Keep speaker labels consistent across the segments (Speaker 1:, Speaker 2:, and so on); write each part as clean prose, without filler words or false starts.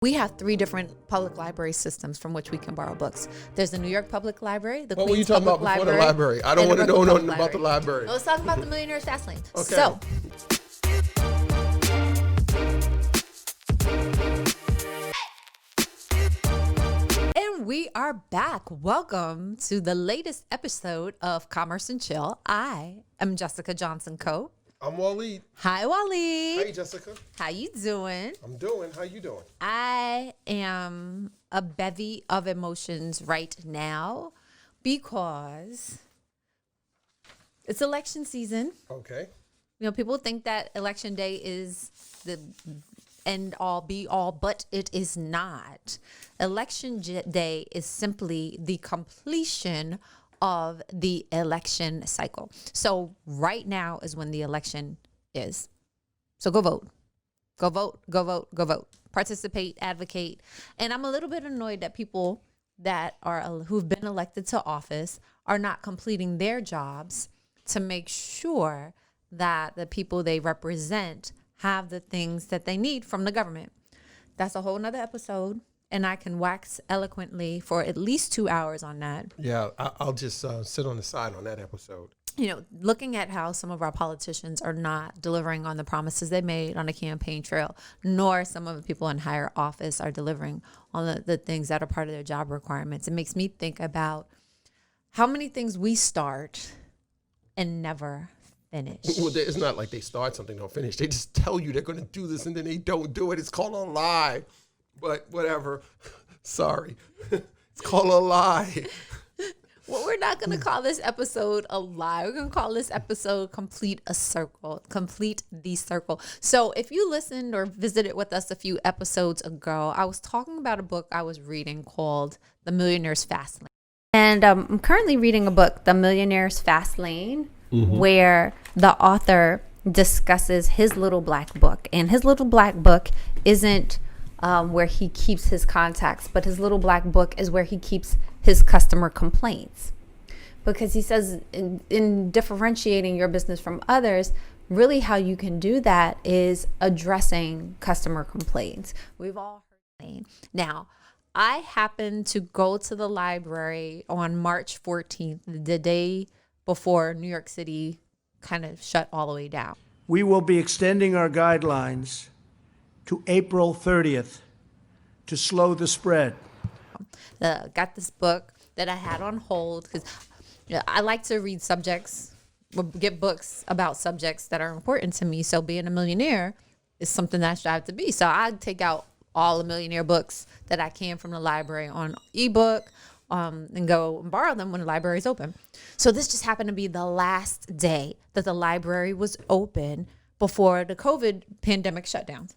Speaker 1: We have three different public library systems from which we can borrow books. There's the New York Public Library, the
Speaker 2: What were you
Speaker 1: Queens
Speaker 2: talking
Speaker 1: Public
Speaker 2: about before
Speaker 1: Library,
Speaker 2: the library? I don't
Speaker 1: and
Speaker 2: want to
Speaker 1: the
Speaker 2: know
Speaker 1: Brooklyn
Speaker 2: nothing
Speaker 1: Public
Speaker 2: about the library.
Speaker 1: Let's talk about the Millionaires Fast Lane.
Speaker 2: Okay.
Speaker 1: So, and we are back. Welcome to the latest episode of Commerce and Chill. I am Jessica Johnson Coe.
Speaker 2: I'm Waleed.
Speaker 1: Hi, Waleed.
Speaker 2: Hey, Jessica.
Speaker 1: How you doing?
Speaker 2: I'm doing. How you doing?
Speaker 1: I am a bevy of emotions right now because it's election season.
Speaker 2: Okay.
Speaker 1: You know, people think that election day is the end all be all, but it is not. Election day is simply the completion of the election cycle. So right now is when the election is. So go vote. Go vote, go vote, go vote. Participate, advocate. And I'm a little bit annoyed that people that are who've been elected to office are not completing their jobs to make sure that the people they represent have the things that they need from the government. That's a whole nother episode. And I can wax eloquently for at least 2 hours on that.
Speaker 2: Yeah, I'll just sit on the side on that episode.
Speaker 1: You know, looking at how some of our politicians are not delivering on the promises they made on the campaign trail, nor some of the people in higher office are delivering on the things that are part of their job requirements. It makes me think about how many things we start and never finish.
Speaker 2: Well, it's not like they start something, don't finish. They just tell you they're going to do this and then they don't do it. It's called a lie. But whatever. Sorry. It's called a lie.
Speaker 1: Well, we're not going to call this episode a lie. We're going to call this episode Complete the Circle. So if you listened or visited with us a few episodes ago, I was talking about a book I was reading called The Millionaires Fast Lane. And I'm currently reading a book, The Millionaires Fast Lane, where the author discusses his little black book. And his little black book isn't where he keeps his contacts, but his little black book is where he keeps his customer complaints. Because he says in differentiating your business from others, really how you can do that is addressing customer complaints. We've all heard. Now, I happened to go to the library on March 14th, the day before New York City kind of shut all the way down.
Speaker 3: We will be extending our guidelines to April 30th to slow the spread.
Speaker 1: Got this book that I had on hold because I like to read subjects, get books about subjects that are important to me. So being a millionaire is something that I strive to be. So I take out all the millionaire books that I can from the library on ebook and go and borrow them when the library is open. So this just happened to be the last day that the library was open before the COVID pandemic shutdowns.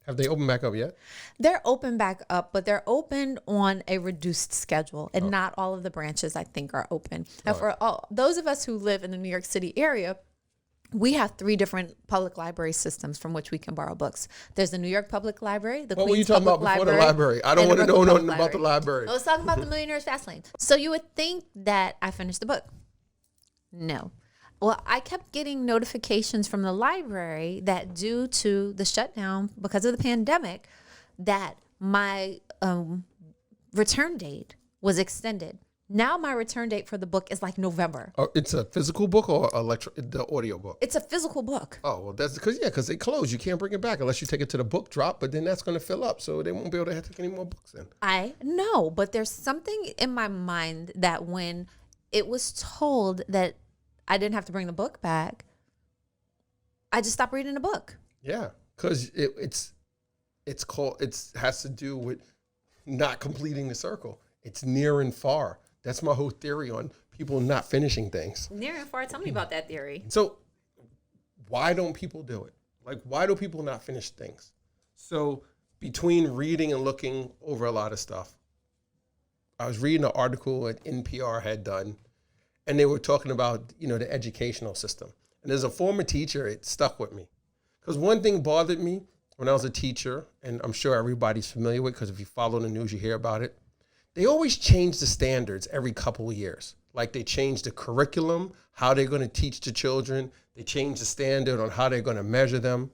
Speaker 2: Have they opened back up yet?
Speaker 1: They're open back up, but they're open on a reduced schedule, and not all of the branches, I think, are open. And for all those of us who live in the New York City area, we have three different public library systems from which we can borrow books. There's the New York Public Library, the
Speaker 2: What were you
Speaker 1: Queens
Speaker 2: talking
Speaker 1: Public
Speaker 2: about before
Speaker 1: Library,
Speaker 2: the library? I don't
Speaker 1: and
Speaker 2: want
Speaker 1: the
Speaker 2: to know
Speaker 1: Brooklyn
Speaker 2: nothing
Speaker 1: Public
Speaker 2: about the
Speaker 1: Library.
Speaker 2: library.
Speaker 1: I was talking about the Millionaires Fast Lane. So you would think that I finished the book. No. Well, I kept getting notifications from the library that due to the shutdown because of the pandemic, that my return date was extended. Now my return date for the book is like November.
Speaker 2: Oh, it's a physical book or the audio book?
Speaker 1: It's a physical book.
Speaker 2: Oh, well, that's because they close. You can't bring it back unless you take it to the book drop, but then that's going to fill up, so they won't be able to take any more books in.
Speaker 1: I know, but there's something in my mind that when it was told that I didn't have to bring the book back, I just stopped reading the book.
Speaker 2: Yeah, because it has to do with not completing the circle. It's near and far. That's my whole theory on people not finishing things.
Speaker 1: Near and far, tell me about that theory.
Speaker 2: So why don't people do it? Like, why do people not finish things? So between reading and looking over a lot of stuff, I was reading an article that NPR had done, and they were talking about, the educational system. And as a former teacher, it stuck with me. Because one thing bothered me when I was a teacher, and I'm sure everybody's familiar with, because if you follow the news, you hear about it. They always change the standards every couple of years. Like they change the curriculum, how they're going to teach the children. They change the standard on how they're going to measure them,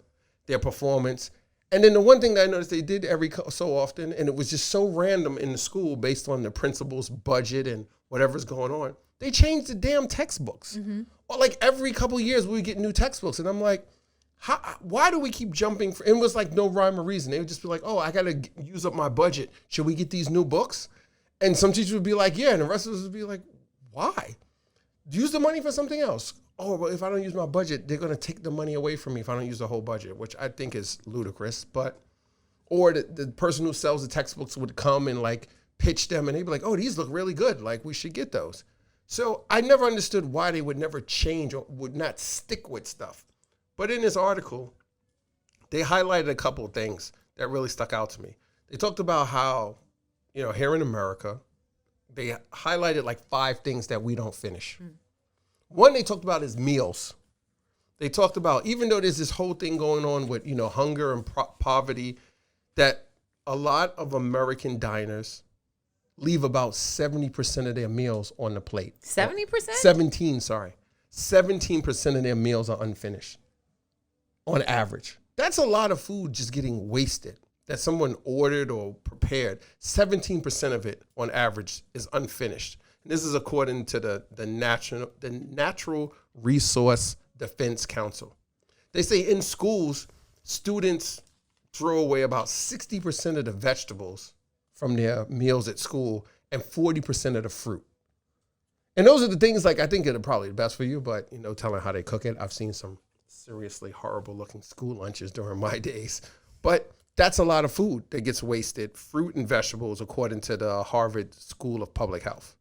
Speaker 2: their performance. And then the one thing that I noticed they did so often, and it was just so random in the school based on the principal's budget and whatever's going on, they changed the damn textbooks. Or like every couple of years we would get new textbooks. And I'm like, why do we keep jumping? It was like no rhyme or reason. They would just be like, oh, I got to use up my budget. Should we get these new books? And some teachers would be like, yeah. And the rest of us would be like, why? Use the money for something else. Oh, well, if I don't use my budget, they're going to take the money away from me if I don't use the whole budget, which I think is ludicrous. Or the person who sells the textbooks would come and like pitch them and they'd be like, oh, these look really good. Like we should get those. So I never understood why they would never change or would not stick with stuff. But in this article, they highlighted a couple of things that really stuck out to me. They talked about how, here in America, they highlighted like 5 things that we don't finish. One they talked about is meals. They talked about, even though there's this whole thing going on with, hunger and poverty, that a lot of American diners leave about 70% of their meals on the plate.
Speaker 1: 70%?
Speaker 2: 17% of their meals are unfinished on average. That's a lot of food just getting wasted that someone ordered or prepared. 17% of it on average is unfinished. And this is according to the Natural Resource Defense Council. They say in schools, students throw away about 60% of the vegetables from their meals at school and 40% of the fruit. And those are the things like I think are probably the best for you, but telling how they cook it. I've seen some seriously horrible looking school lunches during my days. But that's a lot of food that gets wasted, fruit and vegetables, according to the Harvard School of Public Health.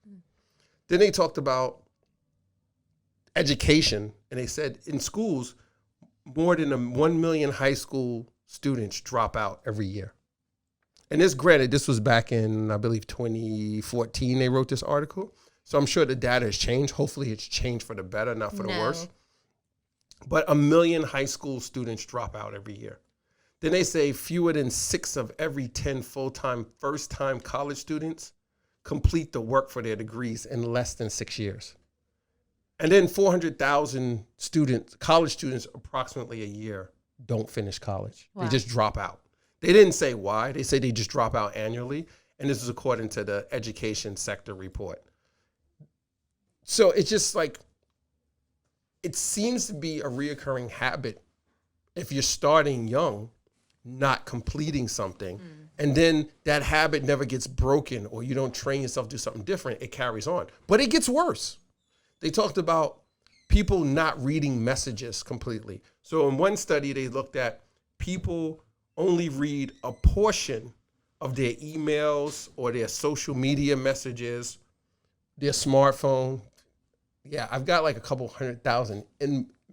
Speaker 2: Then they talked about education, and they said in schools, more than 1 million high school students drop out every year. And this was back in, I believe, 2014, they wrote this article. So I'm sure the data has changed. Hopefully it's changed for the better, not for the worse. But 1 million high school students drop out every year. Then they say fewer than 6 of every 10 full-time, first-time college students complete the work for their degrees in less than 6 years. And then 400,000 college students, approximately a year, don't finish college. Wow. They just drop out. They didn't say why. They say they just drop out annually. And this is according to the education sector report. So it's just like, it seems to be a reoccurring habit if you're starting young, not completing something. And then that habit never gets broken or you don't train yourself to do something different, it carries on. But it gets worse. They talked about people not reading messages completely. So in one study, they looked at people only read a portion of their emails or their social media messages, their smartphone. Yeah, I've got like a couple 100,000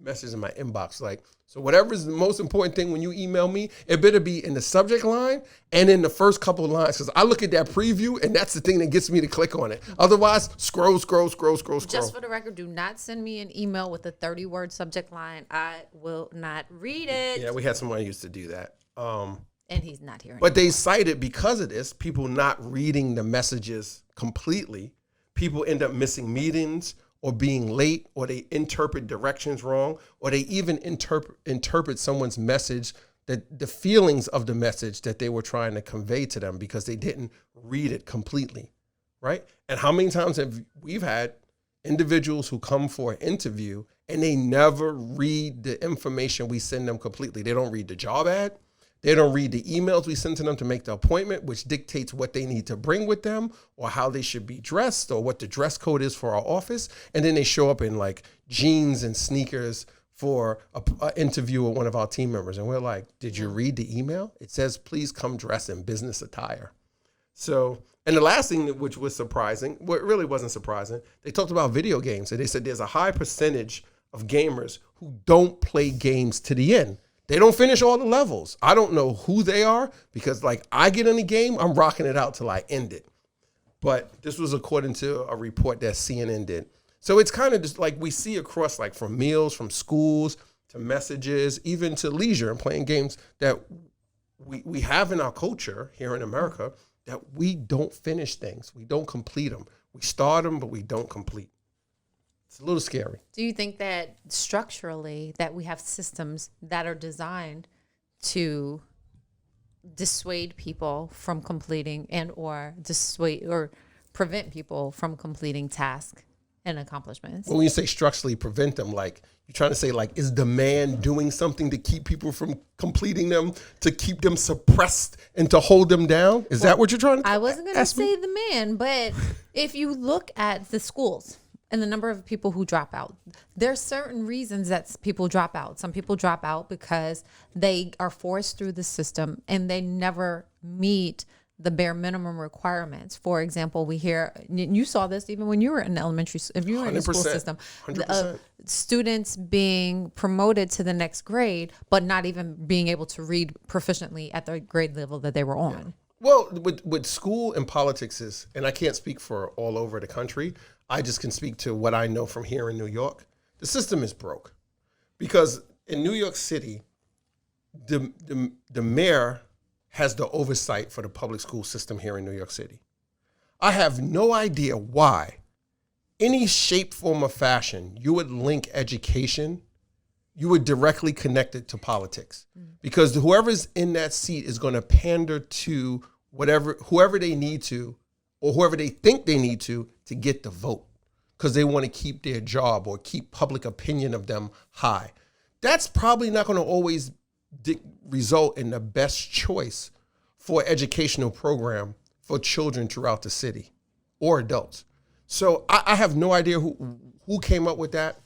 Speaker 2: messages in my inbox. Like, so whatever is the most important thing when you email me, it better be in the subject line and in the first couple of lines. Because I look at that preview and that's the thing that gets me to click on it. Otherwise, scroll.
Speaker 1: Just for the record, do not send me an email with a 30-word subject line. I will not read it.
Speaker 2: Yeah, we had someone who used to do that.
Speaker 1: And he's not here anymore.
Speaker 2: But they cited because of this, people not reading the messages completely, people end up missing meetings or being late, or they interpret directions wrong, or they even interpret someone's message, that the feelings of the message that they were trying to convey to them because they didn't read it completely, right? And how many times have we've had individuals who come for an interview and they never read the information we send them completely. They don't read the job ad. They don't read the emails we send to them to make the appointment, which dictates what they need to bring with them or how they should be dressed or what the dress code is for our office. And then they show up in like jeans and sneakers for an interview with one of our team members. And we're like, did you read the email? It says, please come dressed in business attire. So, and the last thing which was surprising, well, it really wasn't surprising, they talked about video games. And they said there's a high percentage of gamers who don't play games to the end. They don't finish all the levels. I don't know who they are because like I get in the game, I'm rocking it out till I end it. But this was according to a report that CNN did. So it's kind of just like we see across like from meals, from schools to messages, even to leisure and playing games that we have in our culture here in America that we don't finish things. We don't complete them. We start them, but we don't complete. It's a little scary.
Speaker 1: Do you think that structurally that we have systems that are designed to dissuade people from completing and or dissuade or prevent people from completing tasks and accomplishments.
Speaker 2: Well, when you say structurally prevent them, like you're trying to say, like, is the man doing something to keep people from completing them, to keep them suppressed and to hold them down? Is that what you're trying to
Speaker 1: I wasn't going to say the man, but if you look at the schools and the number of people who drop out, there's certain reasons that people drop out. Some people drop out because they are forced through the system and they never meet the bare minimum requirements. For example, we hear, you saw this even when you were in the elementary, if you were in the school system,
Speaker 2: 100%.
Speaker 1: Students being promoted to the next grade, but not even being able to read proficiently at the grade level that they were on.
Speaker 2: Yeah. Well, with school and politics is, and I can't speak for all over the country, I just can speak to what I know from here in New York. The system is broke because in New York City, the mayor has the oversight for the public school system here in New York City. I have no idea why, any shape, form, or fashion, you would link education, you would directly connect it to politics. Because whoever's in that seat is going to pander to whoever they need to, or whoever they think they need to get the vote, because they want to keep their job or keep public opinion of them high. That's probably not going to always result in the best choice for educational program for children throughout the city or adults. So I have no idea who came up with that.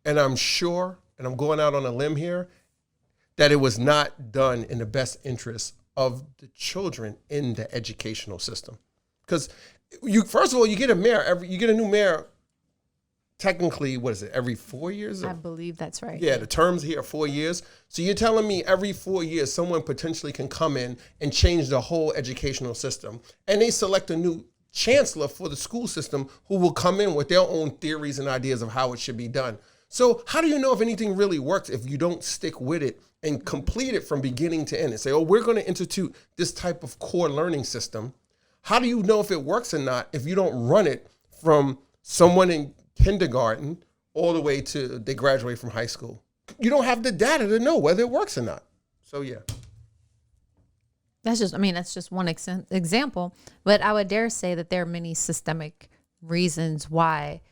Speaker 2: And I'm sure, and I'm going out on a limb here, that it was not done in the best interest of the children in the educational system. Because first of all, you get a new mayor. Technically, what is it, every 4 years?
Speaker 1: I believe that's right.
Speaker 2: Yeah, the terms here are 4 years. So you're telling me every 4 years, someone potentially can come in and change the whole educational system. And they select a new chancellor for the school system who will come in with their own theories and ideas of how it should be done. So how do you know if anything really works if you don't stick with it and complete it from beginning to end and say, oh, we're going to institute this type of core learning system? How do you know if it works or not if you don't run it from someone in kindergarten all the way to they graduate from high school? You don't have the data to know whether it works or not. So yeah.
Speaker 1: That's just one example, but I would dare say that there are many systemic reasons why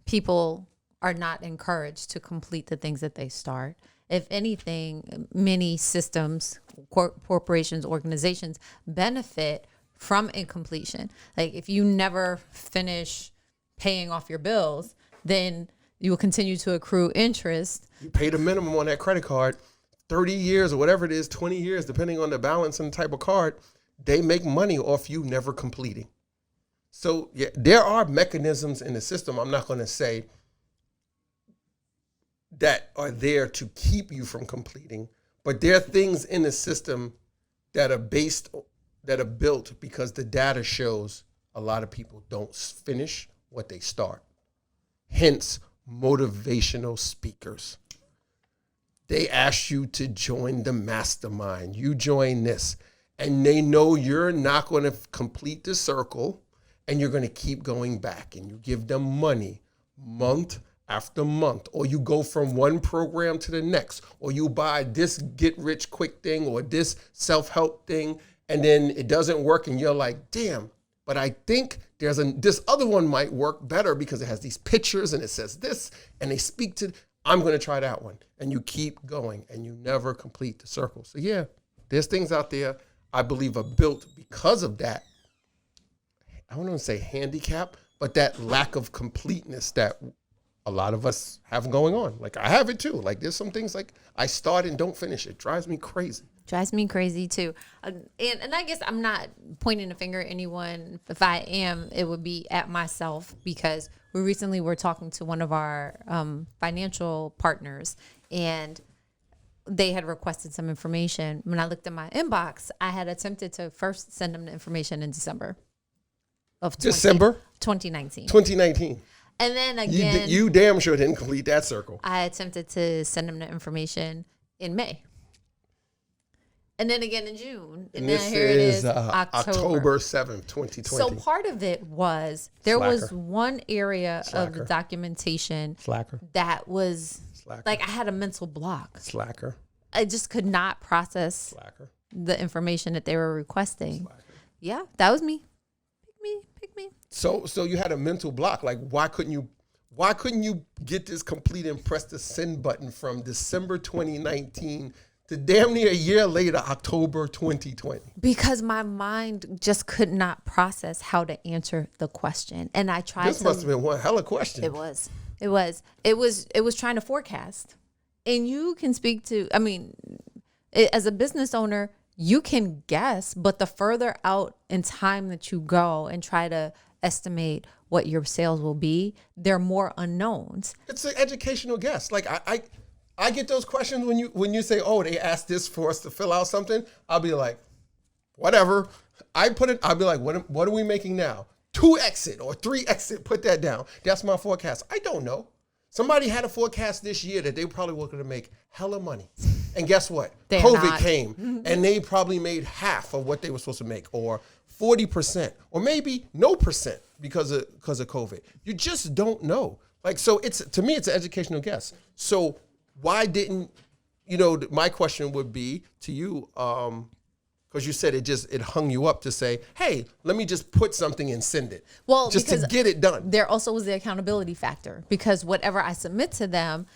Speaker 1: people are not encouraged to complete the things that they start. If anything, many systems, corporations, organizations benefit from incompletion. Like if you never finish paying off your bills, then you will continue to accrue interest.
Speaker 2: You pay the minimum on that credit card, 30 years or whatever it is, 20 years, depending on the balance and the type of card, they make money off you never completing. So yeah, there are mechanisms in the system, I'm not going to say, that are there to keep you from completing, but there are things in the system that are built because the data shows a lot of people don't finish what they start. Hence, motivational speakers. They ask you to join the mastermind. You join this, and they know you're not going to complete the circle, and you're going to keep going back, and you give them money month after month, or you go from one program to the next, or you buy this get-rich-quick thing or this self-help thing, and then it doesn't work, and you're like, damn, but I think this other one might work better because it has these pictures and it says this, and they speak to, I'm going to try that one. And you keep going, and you never complete the circle. So yeah, there's things out there I believe are built because of that, I don't want to say handicap, but that lack of completeness that a lot of us have going on. Like I have it too. Like there's some things like I start and don't finish. It drives me crazy.
Speaker 1: Drives me crazy too. And I guess I'm not pointing a finger at anyone. If I am, it would be at myself, because we recently were talking to one of our financial partners, and they had requested some information. When I looked at my inbox, I had attempted to first send them the information in December of 2019.
Speaker 2: 2019.
Speaker 1: And then again,
Speaker 2: you damn sure didn't complete that circle.
Speaker 1: I attempted to send them the information in May. And then again in June. And then here it is,
Speaker 2: October 7th, 2020.
Speaker 1: So part of it was was one area of the documentation that was like I had a mental block.
Speaker 2: Slacker.
Speaker 1: I just could not process
Speaker 2: Slacker.
Speaker 1: the information that they were requesting.
Speaker 2: Slacker.
Speaker 1: Yeah, that was me. Pick me.
Speaker 2: So you had a mental block. Like, why couldn't you get this complete and press the send button from December 2019 to damn near a year later, October 2020?
Speaker 1: Because my mind just could not process how to answer the question. And I tried
Speaker 2: This must have been one hell of a question.
Speaker 1: It was trying to forecast. And you can speak to, I mean, as a business owner, you can guess, but the further out in time that you go and try to estimate what your sales will be, there are more unknowns.
Speaker 2: It's an educational guess. Like I get those questions when you say, oh, they asked this for us to fill out something. I'll be like, whatever. I'll be like, what are we making now? 2 exit or 3 exit, put that down. That's my forecast. I don't know. Somebody had a forecast this year that they probably were going to make hella money. And guess what? COVID came and they probably made half of what they were supposed to make, or 40%, or maybe no percent because of COVID. You just don't know. Like, so to me, it's an educational guess. So why didn't, my question would be to you, because you said it hung you up to say, hey, let me just put something and send it.
Speaker 1: Well,
Speaker 2: just to get it done.
Speaker 1: There also was the accountability factor, because whatever I submit to them,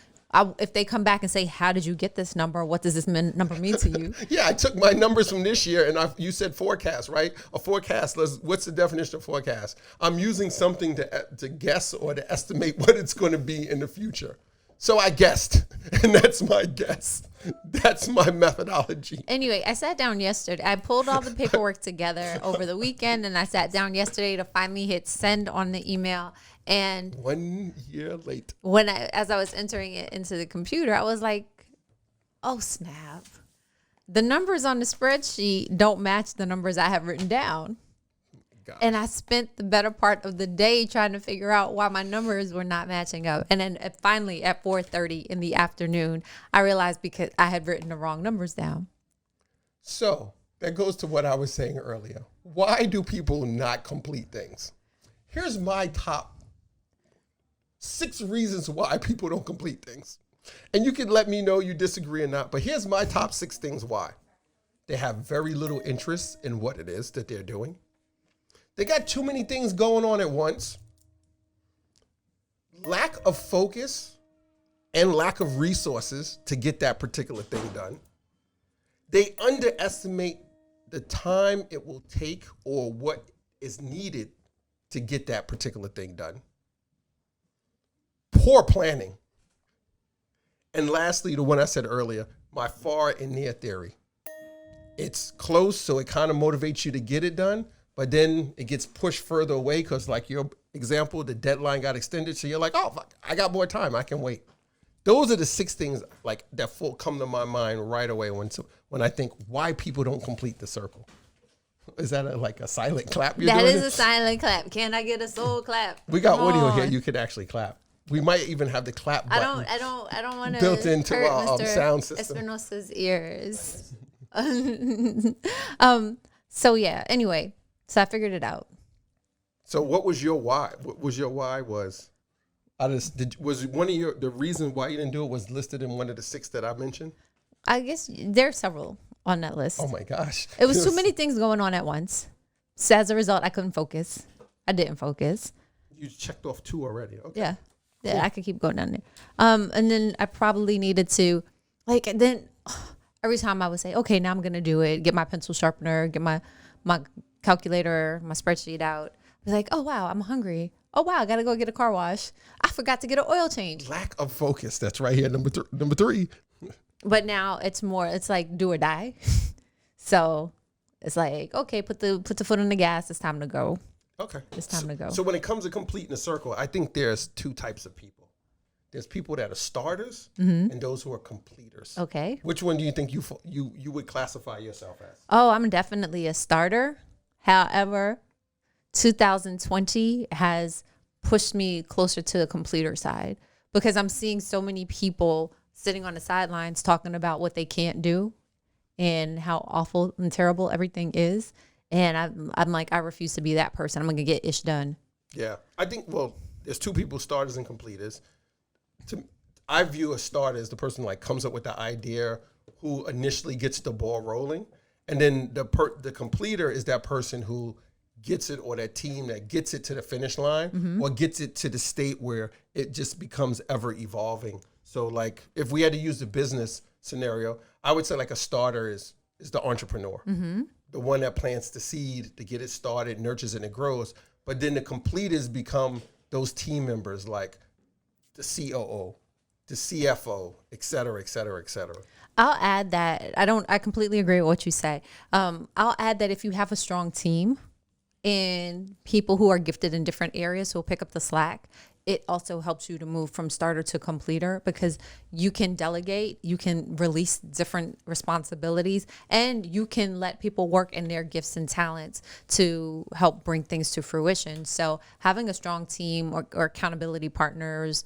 Speaker 1: if they come back and say, how did you get this number? What does this number mean to you?
Speaker 2: Yeah, I took my numbers from this year and you said forecast, right? A forecast, what's the definition of forecast? I'm using something to guess or to estimate what it's going to be in the future. So I guessed, and that's my guess. That's my methodology.
Speaker 1: Anyway, I sat down yesterday. I pulled all the paperwork together over the weekend, and I sat down yesterday to finally hit send on the email. And
Speaker 2: 1 year late.
Speaker 1: As I was entering it into the computer, I was like, oh, snap. The numbers on the spreadsheet don't match the numbers I have written down.
Speaker 2: God.
Speaker 1: And I spent the better part of the day trying to figure out why my numbers were not matching up. And then finally at 4:30 in the afternoon, I realized because I had written the wrong numbers down.
Speaker 2: So that goes to what I was saying earlier. Why do people not complete things? Here's my top 6 reasons why people don't complete things. And you can let me know you disagree or not, but here's my top 6 things why. They have very little interest in what it is that they're doing. They got too many things going on at once. Lack of focus and lack of resources to get that particular thing done. They underestimate the time it will take or what is needed to get that particular thing done. Poor planning. And lastly, the one I said earlier, my far and near theory. It's close, so it kind of motivates you to get it done. But then it gets pushed further away because, like your example, the deadline got extended. So you're like, oh, fuck, I got more time. I can wait. Those are the 6 things like that come to my mind right away when I think why people don't complete the circle. Is that like a silent clap?
Speaker 1: That is a silent clap. Can I get a soul clap?
Speaker 2: We got audio here. You could actually clap. We might even have the clap button.
Speaker 1: I don't want to
Speaker 2: built into our sound system.
Speaker 1: Espinosa's ears. So yeah. Anyway. So I figured it out.
Speaker 2: So what was your why? What was your why was one of the reasons why you didn't do it was listed in one of the 6 that I mentioned?
Speaker 1: I guess there are several on that list.
Speaker 2: Oh my gosh.
Speaker 1: It was too many things going on at once. So as a result, I couldn't focus. I didn't focus.
Speaker 2: You checked off 2 already. Okay.
Speaker 1: Yeah. Yeah, cool. I could keep going down there. And then I probably needed to every time I would say, okay, now I'm going to do it, get my pencil sharpener, get my calculator, my spreadsheet out. I was like, oh, wow, I'm hungry. Oh, wow, I got to go get a car wash. I forgot to get an oil change.
Speaker 2: Lack of focus. That's right here, number 3.
Speaker 1: But now it's like do or die. So it's like, okay, put the foot on the gas. It's time to go.
Speaker 2: Okay.
Speaker 1: It's time to go.
Speaker 2: So when it comes to completing a circle, I think there's 2 types of people. There's people that are starters and those who are completers.
Speaker 1: Okay.
Speaker 2: Which one do you think you would classify yourself as?
Speaker 1: Oh, I'm definitely a starter. However, 2020 has pushed me closer to the completer side because I'm seeing so many people sitting on the sidelines talking about what they can't do and how awful and terrible everything is. And I'm like, I refuse to be that person. I'm going to get ish done.
Speaker 2: Yeah. I think, there's 2 people, starters and completers. I view a starter as the person like comes up with the idea, who initially gets the ball rolling. And then the completer is that person who gets it, or that team that gets it to the finish line, or gets it to the state where it just becomes ever evolving. So like if we had to use the business scenario, I would say like a starter is the entrepreneur, the one that plants the seed to get it started, nurtures it, and it grows. But then the completers become those team members like the COO, the CFO, et cetera, et cetera, et cetera.
Speaker 1: I'll add that I completely agree with what you say. I'll add that if you have a strong team and people who are gifted in different areas who will pick up the slack, it also helps you to move from starter to completer, because you can delegate, you can release different responsibilities, and you can let people work in their gifts and talents to help bring things to fruition. So having a strong team or accountability partners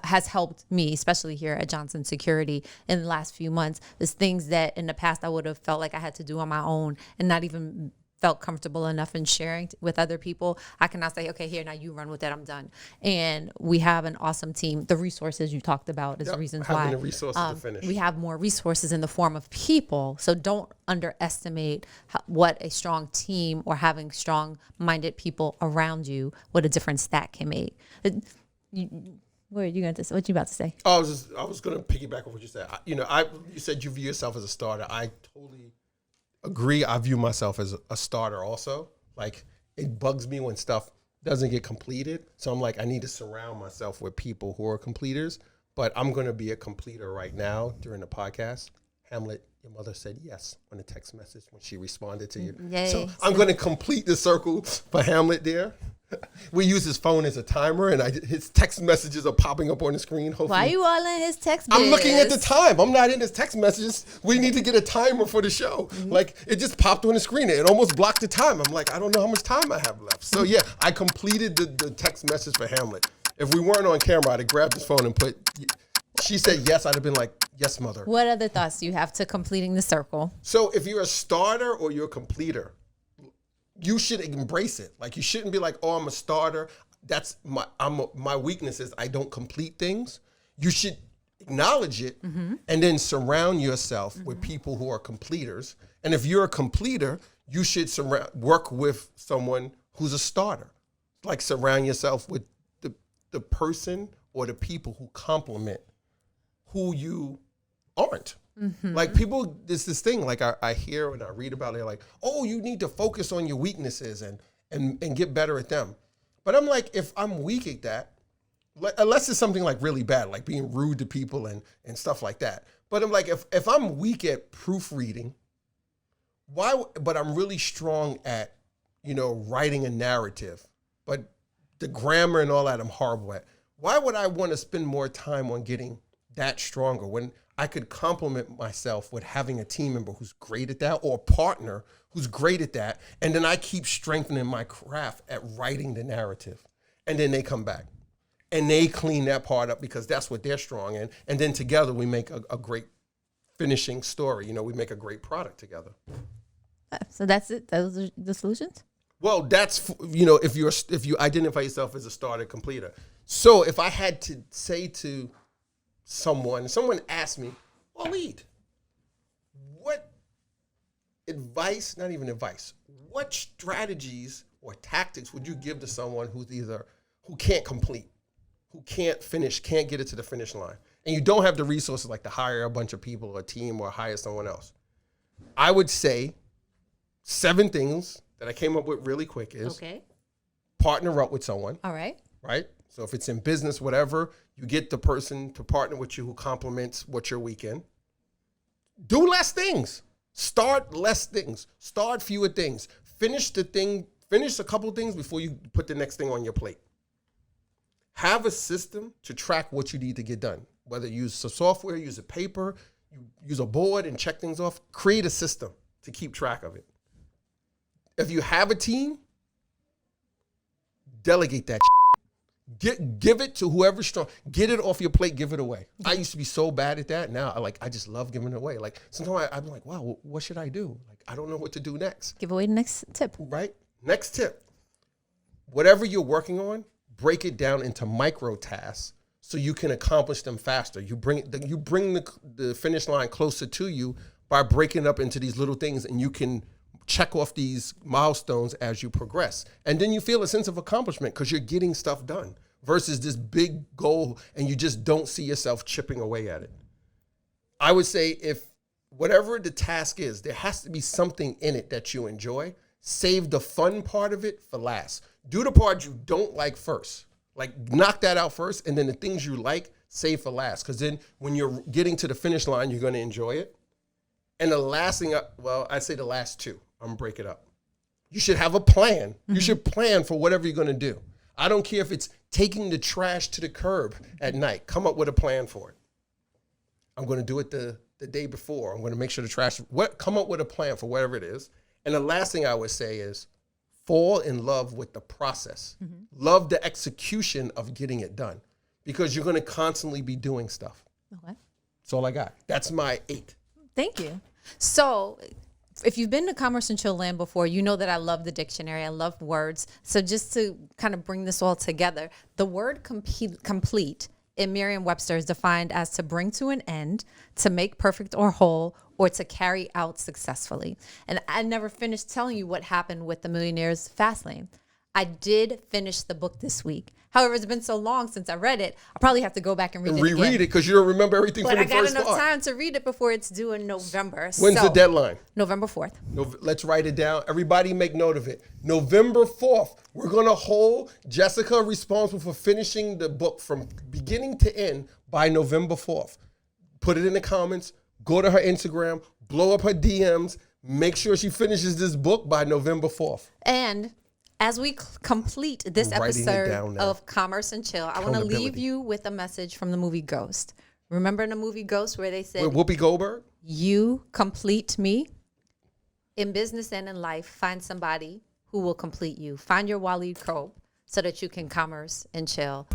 Speaker 1: has helped me, especially here at Johnson Security in the last few months. There's things that in the past I would have felt like I had to do on my own and not even felt comfortable enough in sharing with other people. I can now say, okay, here, now you run with that, I'm done. And we have an awesome team. The resources you talked about is the reasons why.
Speaker 2: Having the resources to finish.
Speaker 1: We have more resources in the form of people. So don't underestimate what a strong team or having strong-minded people around you, what a difference that can make. What are you going to say? What you about to say?
Speaker 2: I was going to piggyback on what you said. You said you view yourself as a starter. I totally agree. I view myself as a starter also. Like, it bugs me when stuff doesn't get completed. So I'm like, I need to surround myself with people who are completers. But I'm going to be a completer right now during the podcast. Hamlet, your mother said yes on the text message when she responded to you. Yay. So I'm going to complete the circle for Hamlet there. We use his phone as a timer, and his text messages are popping up on the screen. Hopefully.
Speaker 1: Why are you all in his text
Speaker 2: I'm looking at the time. I'm not in his text messages. We need to get a timer for the show. Like, it just popped on the screen. It almost blocked the time. I'm like, I don't know how much time I have left. So, yeah, I completed the text message for Hamlet. If we weren't on camera, I'd have grabbed his phone and she said yes, I'd have been like, yes, mother.
Speaker 1: What other thoughts do you have to completing the circle?
Speaker 2: So if you're a starter or you're a completer, you should embrace it. Like, you shouldn't be like, oh, I'm a starter. That's my weakness is I don't complete things. You should acknowledge it and then surround yourself with people who are completers. And if you're a completer, you should work with someone who's a starter. Like, surround yourself with the person or the people who complement who you aren't. Like, people, there's this thing, like I hear and I read about it, like, oh, you need to focus on your weaknesses and get better at them. But I'm like, if I'm weak at that, unless it's something like really bad, like being rude to people and stuff like that. But I'm like, if I'm weak at proofreading, but I'm really strong at, writing a narrative, but the grammar and all that I'm horrible at, why would I want to spend more time on getting that stronger when I could complement myself with having a team member who's great at that, or a partner who's great at that, and then I keep strengthening my craft at writing the narrative, and then they come back and they clean that part up because that's what they're strong in, and then together we make a great finishing story. We make a great product together.
Speaker 1: So that's it. Those are the solutions.
Speaker 2: Well, that's if you identify yourself as a starter completer. So if I had to say to someone asked me, Waleed, what advice, not even advice, what strategies or tactics would you give to someone who can't complete, who can't finish, can't get it to the finish line, and you don't have the resources like to hire a bunch of people or a team or hire someone else? I would say 7 things that I came up with really quick is partner up with someone.
Speaker 1: All right.
Speaker 2: Right? So if it's in business, whatever, you get the person to partner with you who complements what you're weak in. Do less things. Start less things. Start fewer things. Finish a couple things before you put the next thing on your plate. Have a system to track what you need to get done. Whether you use some software, use a paper, you use a board and check things off. Create a system to keep track of it. If you have a team, delegate that. Give it to whoever's strong. Get it off your plate. Give it away. I used to be so bad at that. Now, I just love giving it away. Like, sometimes I'm like, wow, what should I do? Like, I don't know what to do next.
Speaker 1: Give away the next tip.
Speaker 2: Right? Next tip. Whatever you're working on, break it down into micro tasks so you can accomplish them faster. You bring the finish line closer to you by breaking up into these little things, and you can check off these milestones as you progress. And then you feel a sense of accomplishment because you're getting stuff done versus this big goal and you just don't see yourself chipping away at it. I would say if whatever the task is, there has to be something in it that you enjoy. Save the fun part of it for last. Do the part you don't like first. Like knock that out first, and then the things you like, save for last. Because then when you're getting to the finish line, you're going to enjoy it. And the last thing, I'd say the last two. I'm going to break it up. You should have a plan. Mm-hmm. You should plan for whatever you're going to do. I don't care if it's taking the trash to the curb at night. Come up with a plan for it. I'm going to do it the day before. I'm going to make sure the trash, come up with a plan for whatever it is. And the last thing I would say is fall in love with the process. Mm-hmm. Love the execution of getting it done because you're going to constantly be doing stuff.
Speaker 1: Okay.
Speaker 2: That's all I got. That's my 8.
Speaker 1: Thank you. So if you've been to Commerce and Chill Land before, you know that I love the dictionary. I love words. So just to kind of bring this all together, the word complete in Merriam-Webster is defined as to bring to an end, to make perfect or whole, or to carry out successfully. And I never finished telling you what happened with the Millionaires Fastlane. I did finish the book this week. However, it's been so long since I read it, I'll probably have to go back and read it again.
Speaker 2: Reread it because you don't remember everything from the first part.
Speaker 1: But I got enough time to read it before it's due in November.
Speaker 2: When's the deadline?
Speaker 1: November 4th.
Speaker 2: Let's write it down. Everybody make note of it. November 4th, we're going to hold Jessica responsible for finishing the book from beginning to end by November 4th. Put it in the comments. Go to her Instagram. Blow up her DMs. Make sure she finishes this book by November 4th.
Speaker 1: And as we complete this episode of Commerce and Chill, I want to leave you with a message from the movie Ghost. Remember in the movie Ghost where they said,
Speaker 2: Whoopi Goldberg?
Speaker 1: You complete me. In business and in life, find somebody who will complete you. Find your Waleed Cope so that you can commerce and chill.